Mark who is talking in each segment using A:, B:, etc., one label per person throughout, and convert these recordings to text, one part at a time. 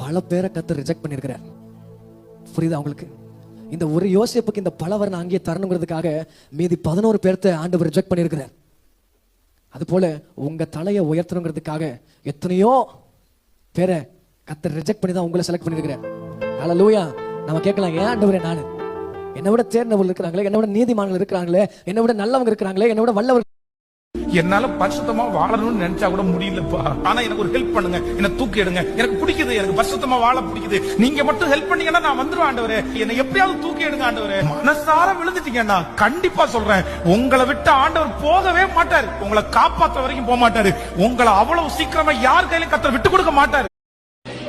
A: பல பேரை கர்த்தர் ரிஜெக்ட் பண்ணியிருக்கிறார். புரியுதா உங்களுக்கு? இந்த ஒரு யோசேப்புக்கு இந்த பல வரணும் அங்கேயே தரணுங்கிறதுக்காக மீதி 11 பேர்த்த ஆண்டவர் ரிஜெக்ட் பண்ணியிருக்கிறார். அது போல உங்க தலையை உயர்த்தணுங்கிறதுக்காக எத்தனையோ பேரை கர்த்தர் ரிஜெக்ட் பண்ணி தான் உங்களை செலக்ட் பண்ணியிருக்கிறார். ஹல்லேலூயா. நம்ம கேட்கலாம், ஏன் ஆண்டவரே நான் என்னை விட தேர்ந்தவர்கள் இருக்கிறாங்களே, என்னை விட நீதிமான்கள் இருக்கிறாங்களே, என்னை விட நல்லவங்க இருக்கிறாங்களே, என்னை விட வல்லவர்கள்,
B: என்னால பரிசுத்தமா வாழணும்னு நினைச்சா கூட முடியலப்பா. ஆனா எனக்கு ஒரு ஹெல்ப் பண்ணுங்க, என்ன தூக்கி எடுங்க, எனக்கு பிடிக்குது, எனக்கு பரிசுத்தமா வாழ பிடிக்குது, நீங்க மட்டும் ஹெல்ப் பண்ணீங்கன்னா நான் வந்துருவேன் ஆண்டவரே, என்னை எப்படியாவது தூக்கி எடுங்க ஆண்டவரே. மனசார விழுந்துட்டீங்கன்னா கண்டிப்பா சொல்றேன், உங்களை விட்டு ஆண்டவர் போகவே மாட்டாரு. உங்களை காப்பாற்ற வரைக்கும் போக மாட்டாரு. உங்களை அவ்வளவு சீக்கிரமா யார் கையிலும் கர்த்தர் விட்டு கொடுக்க மாட்டாரு.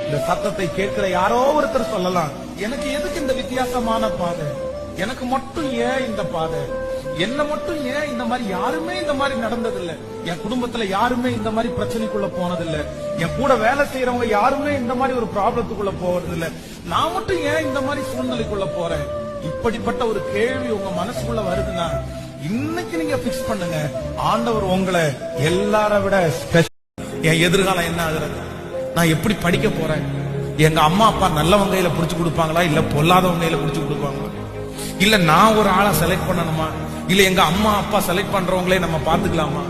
B: இந்த சத்தத்தை கேட்கிற யாரோ ஒருத்தர் சொல்லலாம், எனக்கு எதுக்கு இந்த வித்தியாசமான பாதை, எனக்கு மட்டும் ஏன் இந்த பாதை, என்ன மட்டும் ஏன் இந்த மாதிரி, யாருமே இந்த மாதிரி நடந்ததில்லை, என் குடும்பத்துல யாருமே இந்த மாதிரி பிரச்சனைக்குள்ள போனதில்லை, என் கூட வேலை செய்யறவங்க யாருமே இந்த மாதிரி ஒரு ப்ராப்ளத்துக்குள்ள போறதில்லை, நான் மட்டும் ஏன் இந்த மாதிரி சூழ்நிலைக்குள்ள போறேன். இப்படிப்பட்ட ஒரு கேள்வி உங்க மனசுக்குள்ள வருதுன்னா இன்னைக்கு நீங்க பிக்ஸ் பண்ணுங்க, ஆண்டவர் உங்களை எல்லார விட ஸ்பெஷல். என் எதிர்காலம் என்ன ஆகுறது, நான் எப்படி படிக்க போறேன், எங்க அம்மா அப்பா நல்லவங்க கையில புடிச்சு கொடுப்பாங்களா இல்ல பொல்லாதவங்க கையில புடிச்சு கொடுப்பாங்களா, இல்ல நான் ஒரு ஆளை செலக்ட் பண்ணணுமா, இல்ல எங்க அம்மா அப்பா செலக்ட் பண்றவங்களே நம்ம பாத்துக்கலாமா,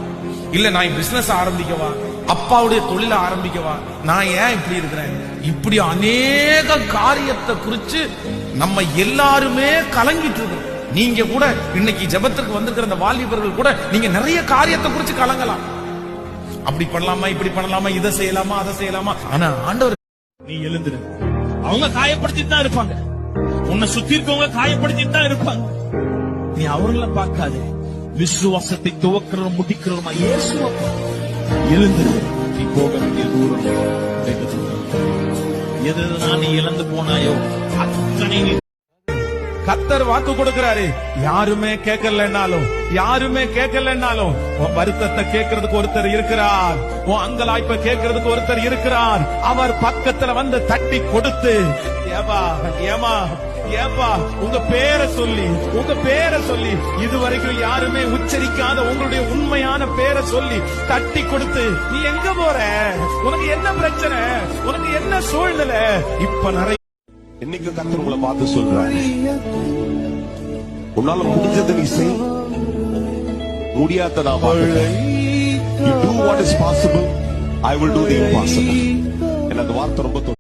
B: இல்ல நான் பிசினஸ் ஆரம்பிக்கவா, அப்பாவுடைய தொழில ஆரம்பிக்கவா, நான் ஏன் இப்படி இருக்கிறேன். இப்படி அநேக காரியத்தை குறிச்சு நம்ம எல்லாருமே கலங்கிட்டு இருக்கோம். நீங்க கூட இன்னைக்கு ஜெபத்திற்கு வந்திருக்கிற அந்த வாலிபர்கள் கூட நீங்க நிறைய காரியத்தை குறிச்சு கலங்கலாம். அப்படி பண்ணலாமா, இப்படி பண்ணலாமா, இதை செய்யலாமா, அதை செய்யலாமா. ஆனா ஆண்டவர்,
C: நீ எழுந்துரு. அவங்க காயப்படுத்திட்டு தான் இருப்பாங்க, உன்னை சுத்தி இருக்கவங்க காயப்படுத்திட்டு தான் இருப்பாங்க. நீ அவர்களை பார்க்காதே, விசுவாசத்தை துவக்கிற முடிக்கிறோமா இயேசுவ எழுந்துரு. நீ போக வேண்டிய தூரம் வெகு தூரம். எதுதான் நீ இழந்து போனாயோ அத்தனை நீ.
B: கர்த்தர் வாக்கு கொடுக்கிறாரு, யாருமே கேட்கலன்னாலும், யாருமே கேட்கலன்னாலும் உன் வருத்தத்தை கேட்கறதுக்கு ஒருத்தர் இருக்கிறார், உன் அங்கலாய்ப்பை கேட்கறதுக்கு ஒருத்தர் இருக்கிறார். அவர் பக்கத்துல வந்து தட்டி கொடுத்து, ஏமா ஏமா ஏப்பா உங்க பேரை சொல்லி, உங்க பேரை சொல்லி, இதுவரைக்கும் யாருமே உச்சரிக்காத உங்களுடைய உண்மையான பேரை சொல்லி தட்டி கொடுத்து, நீ எங்க போற, உனக்கு என்ன பிரச்சனை, உனக்கு என்ன சூழ்நிலை, இப்ப நிறைய
D: இன்னைக்கு கர்த்தர் உங்களை பார்த்து சொல்றாரு, உன்னால முடிஞ்சதை நீ செய், முடியாத நான் பார்க்கிறேன். You do what is possible, I will do the impossible. எனக்கு அந்த வார்த்தை ரொம்ப